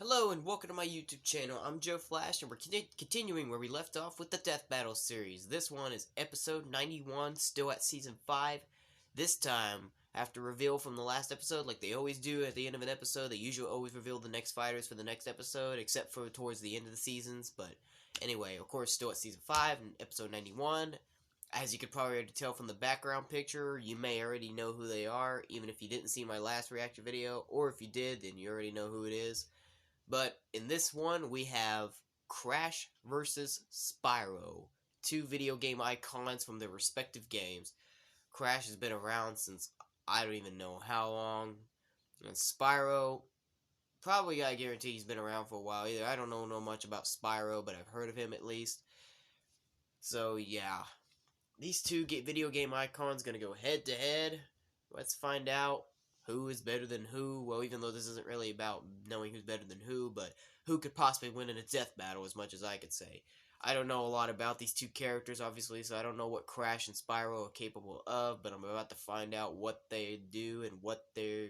Hello and welcome to my YouTube channel. I'm Joe Flash and we're continuing where we left off with the Death Battle series. This one is episode 91, still at season 5. This time, after reveal from the last episode, like they always do at the end of an episode, they usually always reveal the next fighters for the next episode, except for towards the end of the seasons. But anyway, of course, still at season 5 and episode 91. As you could probably already tell from the background picture, you may already know who they are, even if you didn't see my last reaction video, or if you did, then you already know who it is. But in this one, we have Crash versus Spyro, two video game icons from their respective games. Crash has been around since I don't even know how long, and Spyro, probably I guarantee he's been around for a while either. I don't know much about Spyro, but I've heard of him at least. So yeah, these two video game icons gonna go head to head. Let's find out who is better than who. Well, even though this isn't really about knowing who's better than who, but who could possibly win in a death battle as much as I could say. I don't know a lot about these two characters, obviously, so I don't know what Crash and Spyro are capable of, but I'm about to find out what they do and what their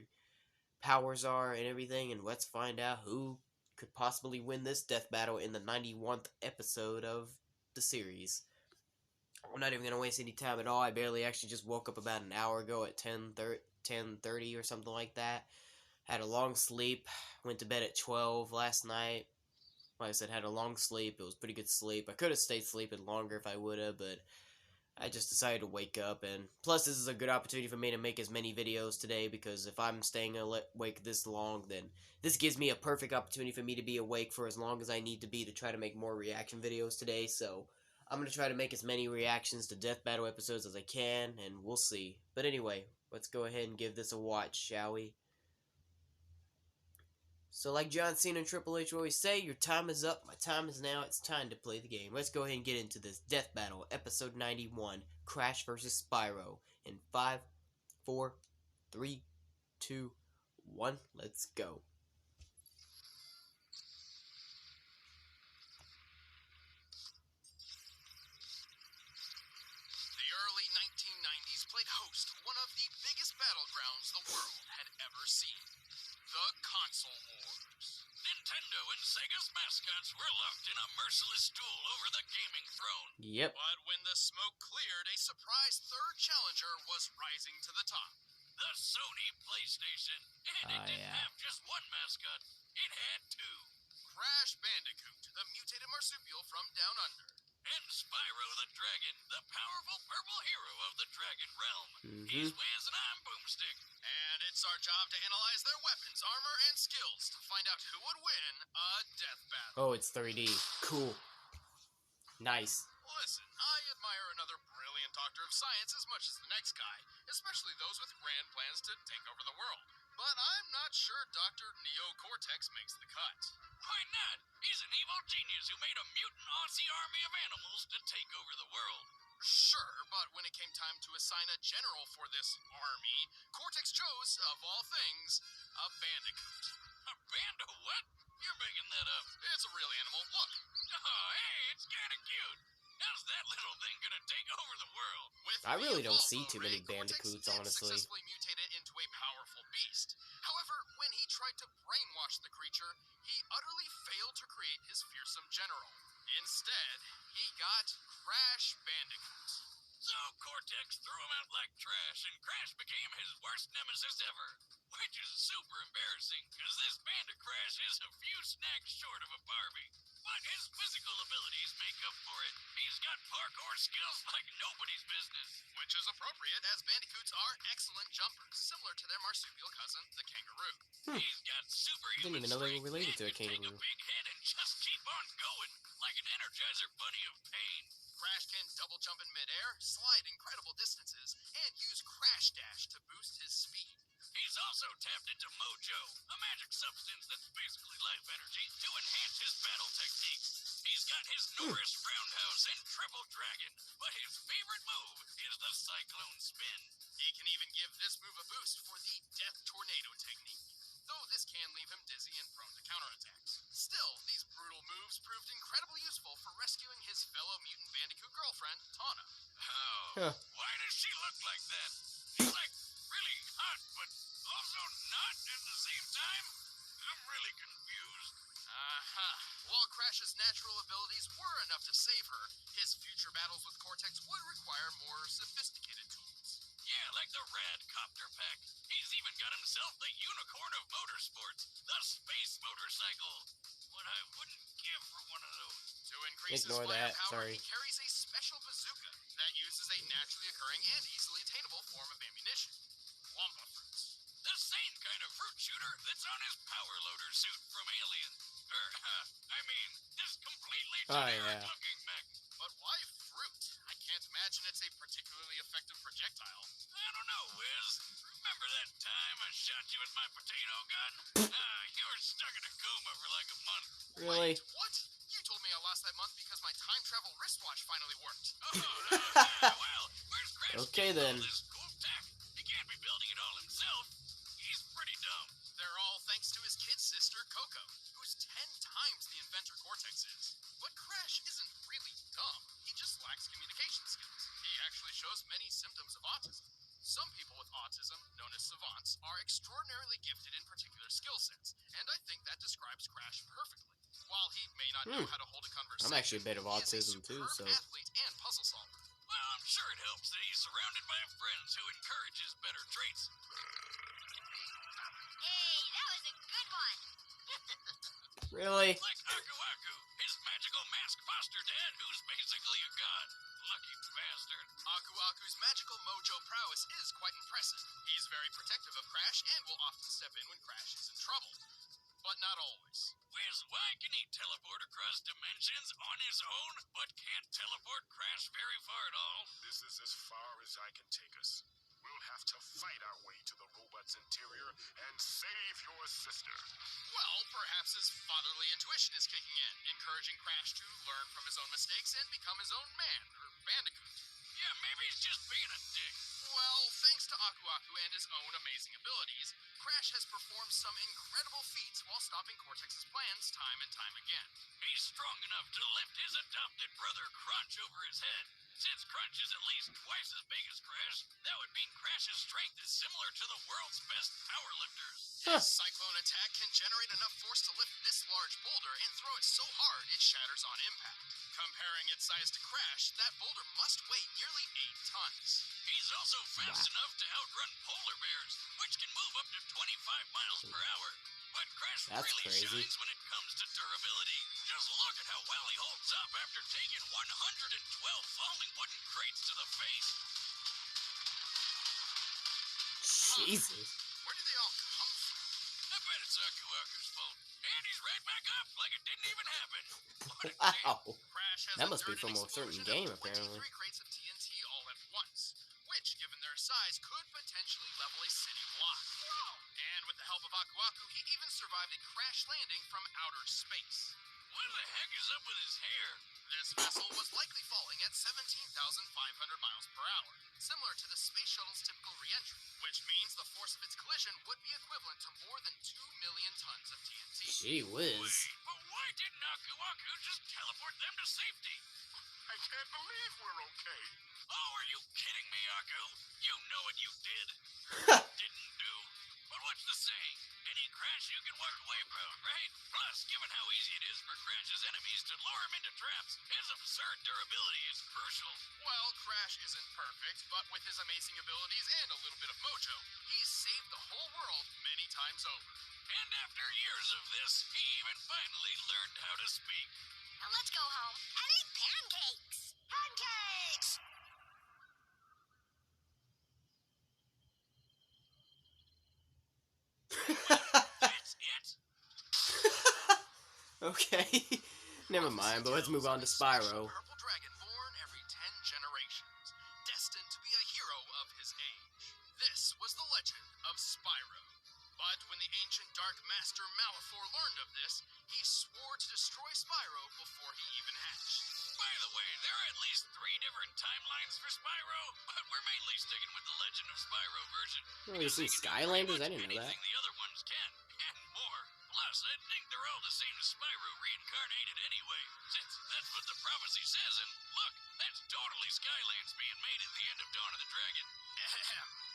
powers are and everything, and let's find out who could possibly win this death battle in the 91st episode of the series. I'm not even going to waste any time at all. I barely actually just woke up about an hour ago at 10:30 or something like that. Had a long sleep. Went to bed at 12 last night. Like I said, had a long sleep. It was pretty good sleep. I could have stayed sleeping longer if I would have, but I just decided to wake up. And plus, this is a good opportunity for me to make as many videos today, because if I'm staying awake this long, then this gives me a perfect opportunity for me to be awake for as long as I need to be to try to make more reaction videos today. So I'm going to try to make as many reactions to Death Battle episodes as I can, and we'll see. But anyway, let's go ahead and give this a watch, shall we? So like John Cena and Triple H always say, your time is up, my time is now, it's time to play the game. Let's go ahead and get into this Death Battle, episode 91, Crash vs. Spyro. In 5, 4, 3, 2, 1, let's go. Played host to one of the biggest battlegrounds the world had ever seen. The Console Wars. Nintendo and Sega's mascots were locked in a merciless duel over the gaming throne. Yep. But when the smoke cleared, a surprise third challenger was rising to the top. The Sony PlayStation. And it didn't have just one mascot. It had two. Crash Bandicoot, the mutated marsupial from Down Under. And Spyro the Dragon, the powerful purple hero of the Dragon Realm. He's Wiz and I'm Boomstick. And it's our job to analyze their weapons, armor, and skills to find out who would win a death battle. Oh, it's 3D. Cool. Nice. Listen, I admire another brilliant doctor of science as much as the next guy, especially those with grand plans to take over the world. But I'm not sure Dr. Neo-Cortex makes the cut. Why not? He's an evil genius who made a mutant Aussie army of animals to take over the world. Sure, but when it came time to assign a general for this army, Cortex chose, of all things, a bandicoot. A band of what? You're making that up. It's a real animal. Look. Oh, hey, it's kind of cute. How's that little thing gonna take over the world? I really don't see too many bandicoots, honestly. Successfully mutated into a powerful beast. However, when he tried to brainwash the creature, he utterly failed to create his fearsome general. Instead, he got Crash Bandicoot. So Cortex threw him out like trash, and Crash became his worst nemesis ever. Which is super embarrassing, because this Crash is a few snacks short of a Barbie. But his physical abilities make up for it. He's got parkour skills like nobody's business. Which is appropriate, as bandicoots are excellent jumpers, similar to their marsupial cousin, the kangaroo. He's got superhuman Didn't even know they were related to a kangaroo. kangaroo. Take a big hit and just keep on going, like an Energizer bunny of pain. Crash can double jump in midair, slide incredible distances, and use Crash Dash to boost his speed. He's also tapped into Mojo, a magic substance that's basically life energy, to enhance his battle techniques. He's got his Norris Roundhouse and Triple Dragon, but his favorite move is the Cyclone Spin. He can even give this move a boost for the Death Tornado technique, though this can leave him dizzy and prone to counterattacks. Still, these brutal moves proved incredibly useful for rescuing his fellow mutant bandicoot girlfriend, Tawna. Oh, why does she look like that? She's like really hot, but also not at the same time? I'm really confused. Crash's natural abilities were enough to save her, his future battles with Cortex would require more sophisticated tools. Yeah, like the Rad Copter Pack. He's even got himself the Unicorn of Motorsports, the Space Motorcycle. What I wouldn't give for one of those. To increase his firepower, he carries a special bazooka that uses a naturally occurring and easily attainable form of ammunition. Wampa fruits. The same kind of fruit shooter that's on his power loader suit from Alien. This completely generic-looking mech. But why fruit? I can't imagine it's a particularly effective projectile. I don't know, Wiz. Remember that time I shot you with my potato gun? You were stuck in a coma for like a month. Really? Wait, what? You told me I lost that month because my time travel wristwatch finally worked. Well, where's Crash? Okay, then. All this cool tech? He can't be building it all himself. He's pretty dumb. They're all thanks to his kid sister, Coco, who's 10 times the inventor Cortex is. But Crash isn't really dumb. He just lacks communication skills. He actually shows many symptoms of autism. Some people with autism, known as savants, are extraordinarily gifted in particular skill sets, and I think that describes Crash perfectly. While he may not know how to hold a conversation, I'm actually a bit of autism too, so. Athlete and puzzle solver. Well, I'm sure it helps that he's surrounded by friends who encourages better traits. Hey, that was a good one. Really? Like Aku Aku, his magical mask foster dad, who's basically a god. Lucky bastard. Aku Aku's magical mojo prowess is quite impressive. He's very protective of Crash and will often step in when Crash is in trouble. But not always. Wiz, why can he teleport across dimensions on his own, but can't teleport Crash very far at all? This is as far as I can take us. We'll have to fight our way to the robot's interior and save your sister. Well, perhaps his fatherly intuition is kicking in, encouraging Crash to learn from his own mistakes and become his own man, or bandicoot. Yeah, maybe he's just being a dick. Well, thanks to Aku Aku and his own amazing abilities, Crash has performed some incredible feats while stopping Cortex's plans time and time again. He's strong enough to lift his adopted brother Crunch over his head. Since Crunch is at least twice as big as Crash, that would mean Crash's strength is similar to the world's best powerlifters. His cyclone attack can generate enough force to lift this large boulder and throw it so hard it shatters on impact. Comparing its size to Crash, that boulder must weigh nearly 8 tons. He's also fast enough to outrun polar bears, which can move up to 25 miles per hour. But Crash really shines when it comes to durability. Just look at how well he holds up after taking 112 falling wooden crates to the face. Jesus. Where did they all come from? I bet it's Aku Aku's fault. And he's right back up like it didn't even happen. Wow. Crash has That must be from a certain explosion game, of 23 apparently. crates of TNT all at once, which, given their size, could potentially level a city block. And with the help of Aku Aku, he even survived a crash landing from outer space. What the heck is up with his hair? This vessel was likely falling at 17,500 miles per hour, similar to the space shuttle's typical re-entry, which means the force of its collision would be equivalent to more than 2 million tons of TNT. Gee whiz. Wait, but why didn't Aku Aku just teleport them to safety? I can't believe we're okay. Oh, are you kidding me, Aku? You know what you did. Didn't do. But what's the saying? Any Crash you can walk away from, right? Plus, given how easy it is for Crash's enemies to lure him into traps, his absurd durability is crucial. Well, Crash isn't perfect, but with his amazing abilities and a little bit of mojo, he's saved the whole world many times over. And after years of this, he even finally learned how to speak. Now let's go home and eat pancakes. Pancakes! That's it? Okay. Never mind, but let's move on to Spyro. Purple dragon born every 10 generations, destined to be a hero of his age. This was the legend of Spyro. But when the ancient Dark Master Malefor learned of this, he swore to destroy Spyro before he even hatched. By the way, there are at least 3 different timelines for Spyro, but we're mainly sticking with the Legend of Spyro version. Oh, you see Skylanders? I didn't know that. Anything the other ones can, and more. Plus, I think they're all the same as Spyro reincarnated anyway, since that's what the prophecy says, and look, that's totally Skylands being made at the end of Dawn of the Dragon.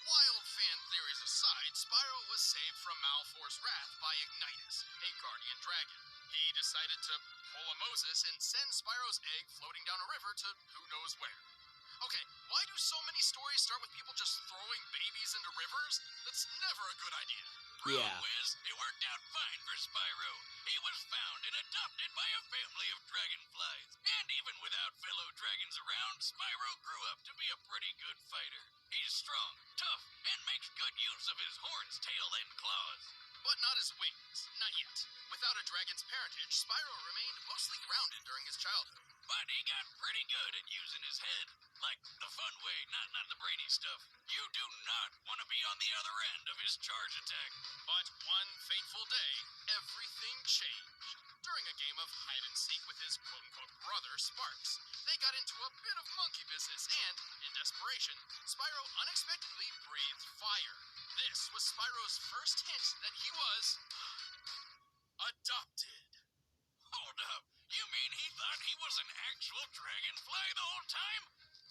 Wild fan theories aside, Spyro was saved from Malfor's wrath by Ignitus, a guardian dragon. He decided to pull a Moses and send Spyro's egg floating down a river to who knows where. Okay, why do so many stories start with people just throwing babies into rivers? That's never a good idea. Yeah. Wiz, it worked out fine for Spyro. He was found and adopted by a family of dragonflies. And even without fellow dragons around, Spyro grew up to be a pretty good fighter. He's strong, tough, and makes good use of his horns, tail, and claws. But not his wings. Not yet. Without a dragon's parentage, Spyro remained mostly grounded during his childhood. But he got pretty good at using his head. Like the fun way, not the brainy stuff. You do not want to be on the other end of his charge attack. But one fateful day, everything changed. During a game of hide-and-seek with his quote-unquote brother, Sparks, they got into a bit of monkey business and, in desperation, Spyro unexpectedly breathed fire. This was Spyro's first hint that he was adopted. Hold up. You mean he thought he was an actual dragonfly the whole time?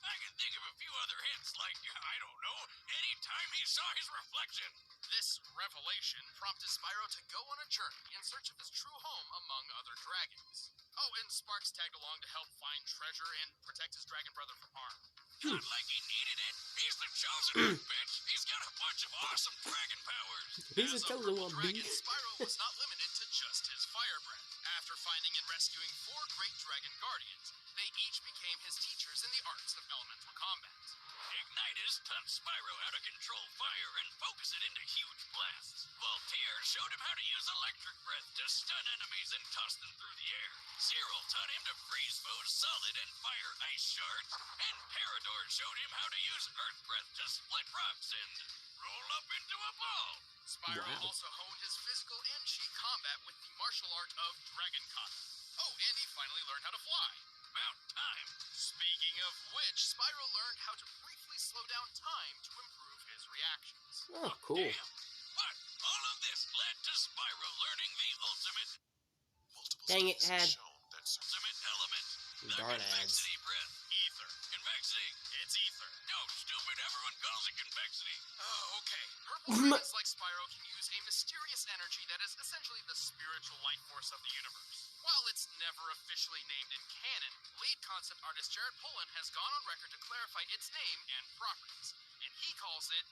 I can think of a few other hints, like, I don't know, anytime he saw his reflection. This revelation prompted Spyro to go on a journey in search of his true home among other dragons. Oh, and Sparks tagged along to help find treasure and protect his dragon brother from harm. Not like he needed it. He's the chosen one, bitch. He's got a bunch of awesome dragon powers. He's As a chosen one, dragon, bitch. Spyro was not limited to just his fire breath. After finding and rescuing 4 great dragon guardians, they each became his teachers in the arts of elemental combat. Ignitus taught Spyro how to control fire and focus it into huge blasts. Voltaire showed him how to use electric breath to stun enemies and toss them through the air. Cyril taught him to freeze foes solid and fire ice shards. And Parador showed him how to use earth breath to split rocks and roll up into a ball. Spyro also honed his physical and chi combat with the martial art of Dragon Kata. Oh, and he finally learned how to fly. About time. Speaking of which, Spyro learned how to briefly slow down time to improve his reactions. Oh, cool. Damn. But all of this led to Spyro learning the ultimate... Dang it, Ad. Ultimate element. The Darn ads. convexity breath. Ether. Convexity. It's ether. No, stupid. Everyone calls it convexity. Oh, okay. Purple dragons like Spyro can use a mysterious energy that is essentially the spiritual life force of the universe. While it's never officially named in canon, lead concept artist Jared Polin has gone on record to clarify its name and properties, and he calls it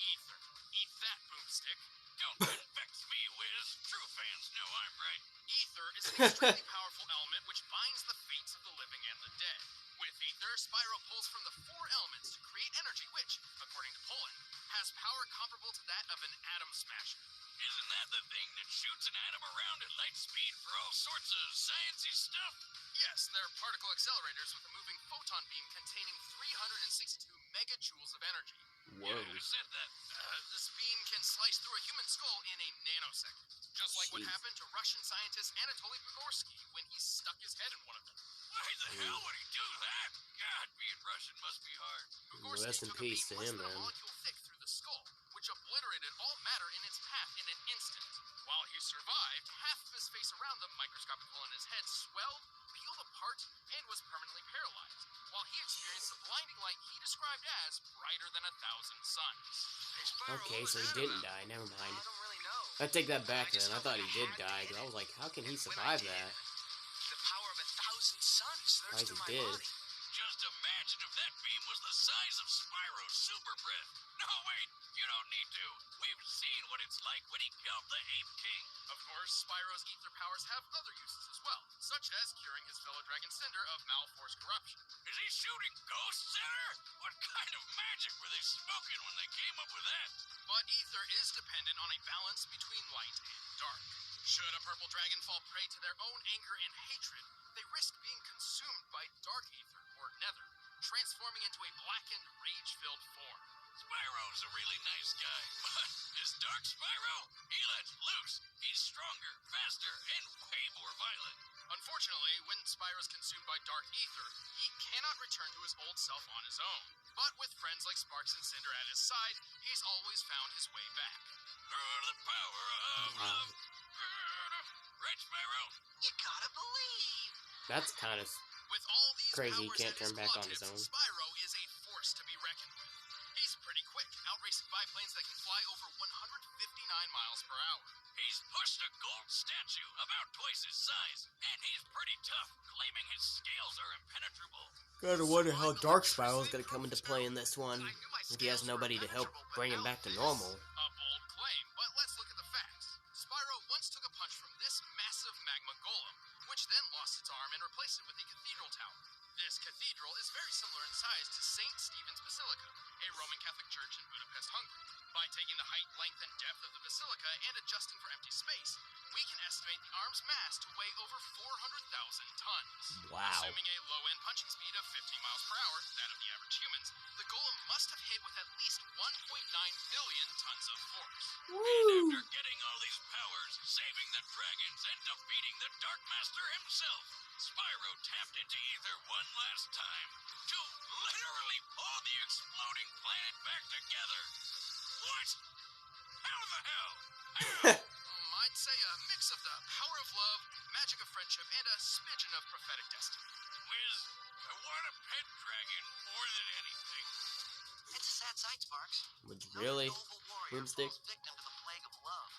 ether. Eat that, boomstick. Don't convex me, Wiz. True fans know I'm right. Ether is an extremely powerful element which binds the fates of the living and the dead. With ether, Spyro pulls from the 4 elements to create energy which, according to Polin, has power comparable to that of an atom smasher. Isn't that the thing that shoots an atom around at light speed for all sorts of sciencey stuff? Yes, they're particle accelerators with a moving photon beam containing 362 megajoules of energy. Whoa. Yeah, who said that? This beam can slice through a human skull in a nanosecond. Just like what Jeez. happened to Russian scientist Anatoly Pogorsky when he stuck his head in one of them. Why the hell would he do that? God, being Russian must be hard. Pogorsky Rest in took a peace beam to less him, than a man. molecule thick through the skull, which obliterated all matter in its path in an instant. While he survived, half of his face around the microscopic hole in his head swelled, peeled apart, and was permanently paralyzed, while he experienced the blinding light he described as brighter than 1,000 suns. Hey, Spyro, Okay, what so was he that didn't about? die. Never mind. I don't really know. I take that back I just then. I know thought he did had to die, hit because I it. was like, how can he And when survive I did, that? the power of 1,000 suns surged Surprised through he my did. body. Just imagine if that beam was the size of Spyro's super breath. No, wait, you don't need to. We've seen what it's like when he killed the Ape King. Of course, Spyro's ether powers have other uses as well, such as curing his fellow dragon Cinder of Malfor's corruption. Is he shooting ghosts at her? What kind of magic were they smoking when they came up with that? But ether is dependent on a balance between light and dark. Should a purple dragon fall prey to their own anger and hatred, they risk being consumed by dark ether, or nether, transforming into a blackened, rage-filled form. Spyro's a really nice guy, but this Dark Spyro, he lets loose. He's stronger, faster, and way more violent. Unfortunately, when Spyro's consumed by dark ether, he cannot return to his old self on his own. But with friends like Sparks and Cinder at his side, he's always found his way back. Through the power of love. Right, Spyro? You gotta believe. That's kind of With all these crazy. He powers can't at turn his back claw on his tips, own. Spyro is a force to be reckoned with. He's pretty quick, outracing biplanes that can fly over 159 miles per hour. He's pushed a gold statue, about twice his size, and he's pretty tough, claiming his scales are impenetrable. Gotta wonder how Dark Spyro is gonna come into play in this one, if he has nobody to help bring him back to normal. A bold claim, but let's look at the facts. Spyro once took a punch from this massive magma golem, which then lost its arm and replaced it with the cathedral tower. This cathedral is very similar in size to St. Stephen's Basilica, a Roman Catholic church in Budapest, Hungary. By taking the height, length, and depth of the basilica and adjusting for empty space, we can estimate the arm's mass to weigh over 400,000 tons. Wow. Assuming a low-end punching speed of 15 miles per hour, that of the average humans, the golem must have hit with at least 1.9 billion tons of force. Woo! And after getting all these powers, saving the dragons, and defeating the Dark Master himself, Spyro tapped into ether one last time to literally pull the exploding planet back together. What? How the hell? I'd say a mix of the power of love, magic of friendship, and a smidgen of prophetic destiny. Wiz, I want a pet dragon more than anything. It's a sad sight, Sparks. Would you really? No noble warrior Boomstick? falls victim to the plague of love.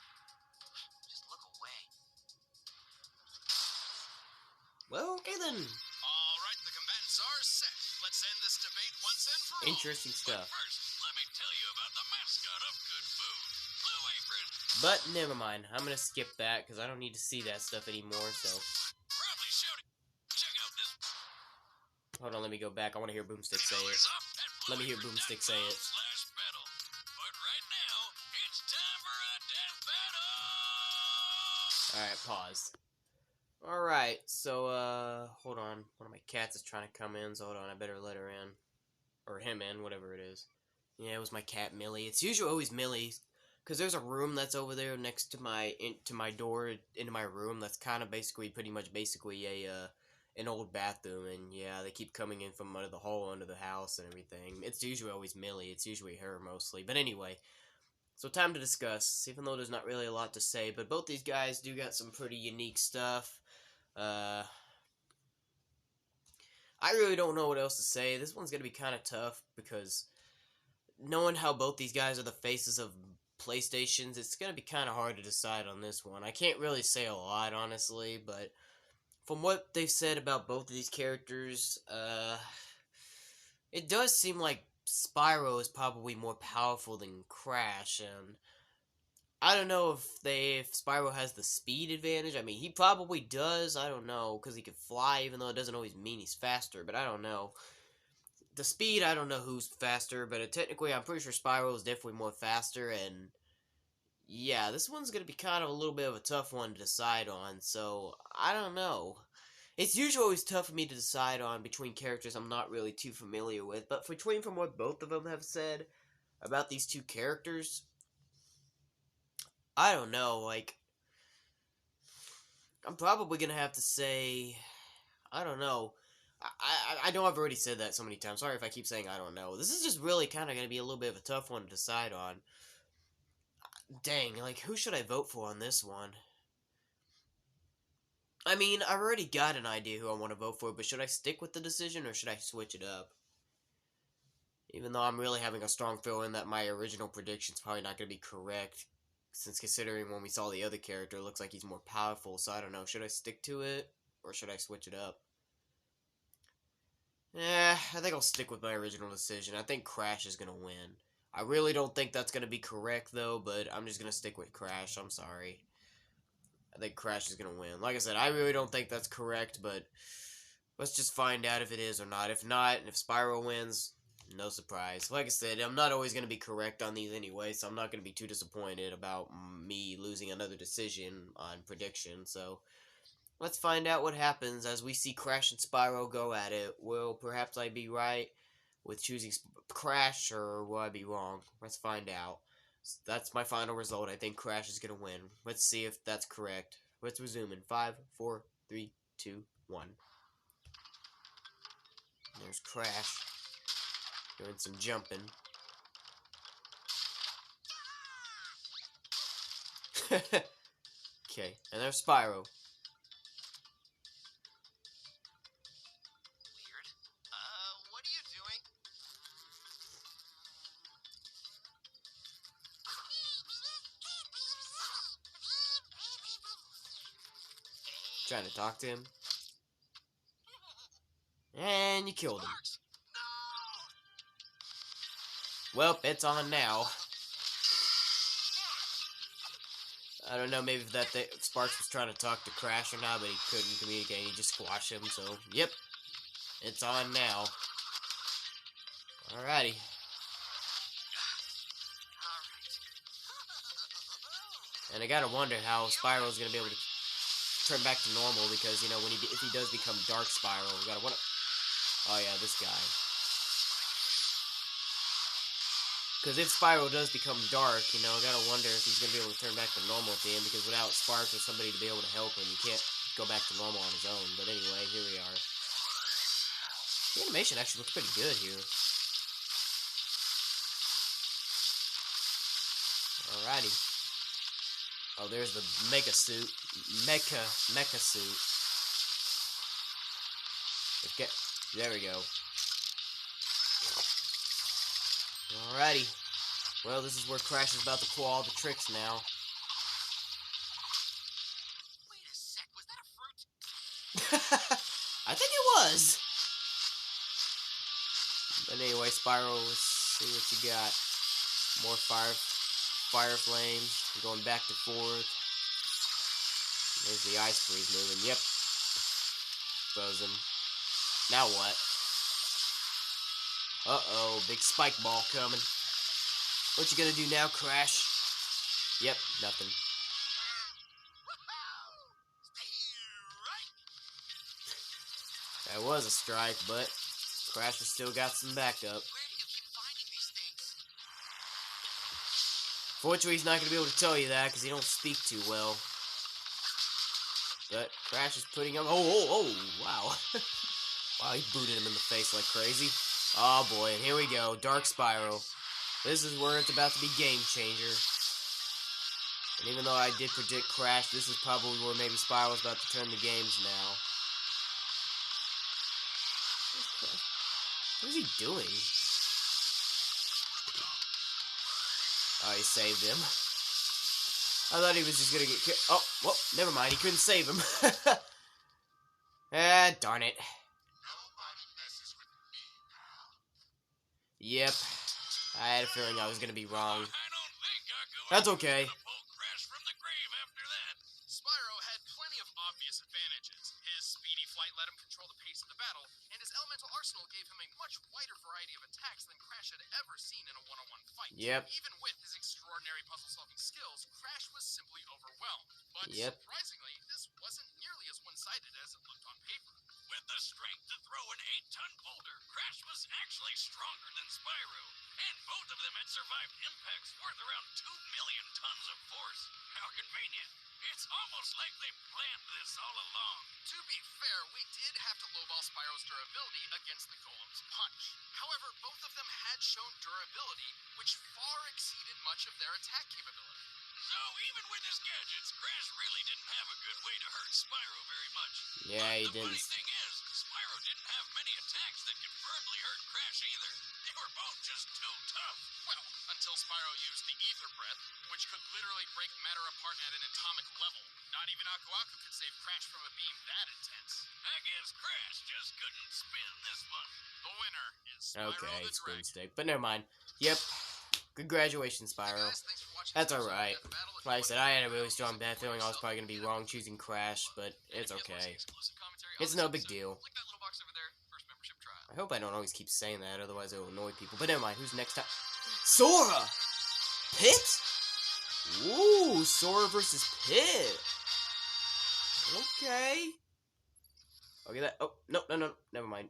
Just look away. Well, okay then. All right, the combatants are set. Let's end this debate once and for all. Interesting stuff. But first, let me tell you about the mascot of good food, Blue Apron. But never mind. I'm gonna skip that because I don't need to see that stuff anymore. So Proudly shouting. Check out this. hold on, let me go back. I want to hear Boomstick say it. Let me hear Boomstick say it. Battle. But right now, it's time for a death battle. All right, pause. All right, so hold on. One of my cats is trying to come in, so hold on. I better let her in, or him in, whatever it is. Yeah, it was my cat Millie. It's usually always Millie, cause there's a room that's over there next to my door into my room. That's kind of pretty much a an old bathroom, and yeah, they keep coming in from under the hole under the house and everything. It's usually always Millie. It's usually her mostly. But anyway, so time to discuss. Even though there's not really a lot to say, but both these guys do got some pretty unique stuff. I really don't know what else to say. This one's gonna be kind of tough because knowing how both these guys are the faces of PlayStations, it's gonna be kind of hard to decide on this one. I can't really say a lot, honestly, but from what they've said about both of these characters, it does seem like Spyro is probably more powerful than Crash, and I don't know if Spyro has the speed advantage. I mean, he probably does. I don't know, because he can fly, even though it doesn't always mean he's faster, but I don't know. The speed, I don't know who's faster, but technically, I'm pretty sure Spyro is definitely more faster, and yeah, this one's going to be kind of a little bit of a tough one to decide on, so I don't know. It's usually always tough for me to decide on between characters I'm not really too familiar with, but from what both of them have said about these two characters, I don't know, like, I'm probably going to have to say, I don't know. I know I've already said that so many times. Sorry if I keep saying I don't know. This is just really kind of going to be a little bit of a tough one to decide on. Dang, like, who should I vote for on this one? I mean, I've already got an idea who I want to vote for, but should I stick with the decision or should I switch it up? Even though I'm really having a strong feeling that my original prediction's probably not going to be correct, since considering when we saw the other character, it looks like he's more powerful, so I don't know. Should I stick to it or should I switch it up? I think I'll stick with my original decision. I think Crash is going to win. I really don't think that's going to be correct, though, but I'm just going to stick with Crash. I'm sorry. I think Crash is going to win. Like I said, I really don't think that's correct, but let's just find out if it is or not. If not, and if Spyro wins, no surprise. Like I said, I'm not always going to be correct on these anyway, so I'm not going to be too disappointed about me losing another decision on prediction, so let's find out what happens as we see Crash and Spyro go at it. Will perhaps I be right with choosing Crash, or will I be wrong? Let's find out. So that's my final result. I think Crash is going to win. Let's see if that's correct. Let's resume in 5, 4, 3, 2, 1. There's Crash doing some jumping. Okay, and there's Spyro. Weird. What are you doing? trying to talk to him. And you killed him. Sparks! No! Well, it's on now. I don't know, maybe that Sparks was trying to talk to Crash or not, but he couldn't communicate. He just squashed him, so, yep. It's on now. Alrighty. And I gotta wonder how Spyro's gonna be able to turn back to normal, because, you know, if he does become Dark Spyro, we gotta wonder. Oh yeah, this guy. Because if Spyro does become dark, you know, I gotta wonder if he's gonna be able to turn back to normal at the end, because without Sparks or somebody to be able to help him, he can't go back to normal on his own. But anyway, here we are. The animation actually looks pretty good here. Alrighty. Oh, there's the Mecha suit. Mecha suit. Okay, there we go. Alrighty. Well, this is where Crash is about to pull all the tricks now. Wait a sec, was that a fruit? I think it was. But anyway, Spyro, let's see what you got. More fire flames. Going back and forth. There's the ice freeze moving. Yep. Frozen. Now what? Uh-oh, big spike ball coming. What you gonna do now, Crash? Yep, nothing. That was a strike, but Crash has still got some backup. Where do you keep finding these things? Fortunately, he's not gonna be able to tell you that because he don't speak too well. But Crash is putting him. Oh, wow. Wow, he booted him in the face like crazy. Oh boy, and here we go, Dark Spyro. This is where it's about to be game changer. And even though I did predict Crash, this is probably where maybe Spyro's about to turn the games now. What is he doing? Oh, he saved him. I thought he was just gonna get killed. Oh, well, never mind, he couldn't save him. Ah, darn it. Yep. I had a feeling I was gonna be wrong. That's okay. Spyro had plenty of obvious advantages. His speedy flight let him control the pace of the battle, and his elemental arsenal gave him a much wider variety of attacks than Crash had ever seen in a one-on-one fight. Yep. Even with his extraordinary puzzle-solving skills, Crash was simply overwhelmed. But Yep. surprisingly, this wasn't nearly as one-sided as it looked on paper. With the strength to throw an 8-ton boulder, Crash was actually stronger than Spyro, and both of them had survived impacts worth around 2 million tons of force. How convenient. It's almost like they planned this all along. To be fair, we did have to lowball Spyro's durability against the Golem's punch. However, both of them had shown durability, which far exceeded much of their attack capability. So even with his gadgets, Crash really didn't have a good way to hurt Spyro very much. Yeah, he The didn't. funny thing is, Spyro didn't have many attacks that could firmly hurt Crash either. They were both just too tough. Well, until Spyro used the Ether Breath, which could literally break matter apart at an atomic level. Not even Aku Aku could save Crash from a beam that intense. I guess Crash just couldn't spin this one. The winner is Spyro Okay, the spin Dragon. stick. But never mind. Yep. Congratulations, Spyro. Guys, thanks for watching That's this episode of alright. Death Battle. If you Like I want said, to I had a know really more strong bad feeling I was probably going to be wrong choosing Crash, but it's okay. It's no big deal. Click that little box over there. First membership trial. I hope I don't always keep saying that, otherwise it will annoy people. But never mind, who's next time? Sora! Pit? Ooh, Sora versus Pit. Okay. Okay, that. Oh, no, never mind.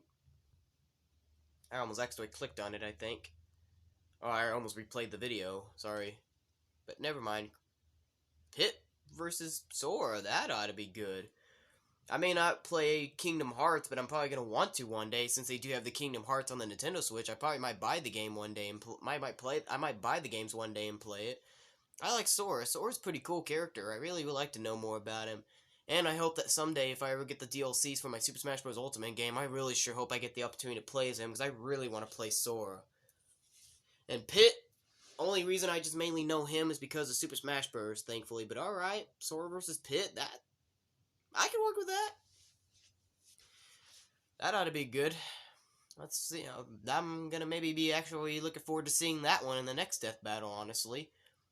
I almost actually clicked on it, I think. Oh, I almost replayed the video. Sorry. But never mind. Pit versus Sora. That ought to be good. I may not play Kingdom Hearts, but I'm probably going to want to one day, since they do have the Kingdom Hearts on the Nintendo Switch. I probably might buy the game one day and I might buy the games one day and play it. I like Sora. Sora's a pretty cool character. I really would like to know more about him. And I hope that someday, if I ever get the DLCs for my Super Smash Bros. Ultimate game, I really sure hope I get the opportunity to play as him, because I really want to play Sora. And Pit, only reason I just mainly know him is because of Super Smash Bros., thankfully. But alright, Sora versus Pit, I can work with that. That ought to be good. Let's see. I'm gonna maybe be actually looking forward to seeing that one in the next death battle. Honestly,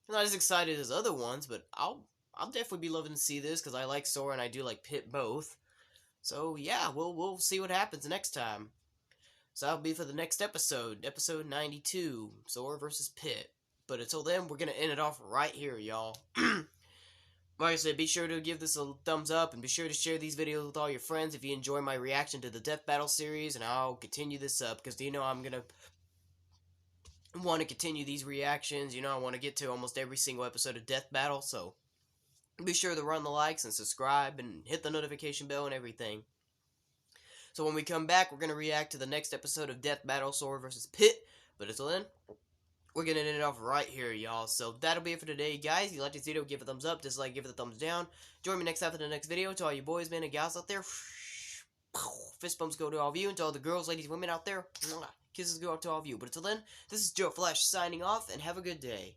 I'm not as excited as other ones, but I'll definitely be loving to see this because I like Sora and I do like Pit both. So yeah, we'll see what happens next time. So that'll be for the next episode, episode 92, Sora versus Pit. But until then, we're gonna end it off right here, y'all. Like I said, be sure to give this a thumbs up, and be sure to share these videos with all your friends if you enjoy my reaction to the Death Battle series, and I'll continue this up, because you know I'm going to want to continue these reactions. You know I want to get to almost every single episode of Death Battle, so be sure to run the likes and subscribe, and hit the notification bell and everything. So when we come back, we're going to react to the next episode of Death Battle, Sora vs. Pit, but until then, we're going to end it off right here, y'all. So that'll be it for today, guys. If you like this video, give it a thumbs up. Dislike, give it a thumbs down. Join me next time for the next video. To all you boys, men, and gals out there, fist bumps go to all of you. And to all the girls, ladies, women out there, kisses go out to all of you. But until then, this is Joe Flash signing off, and have a good day.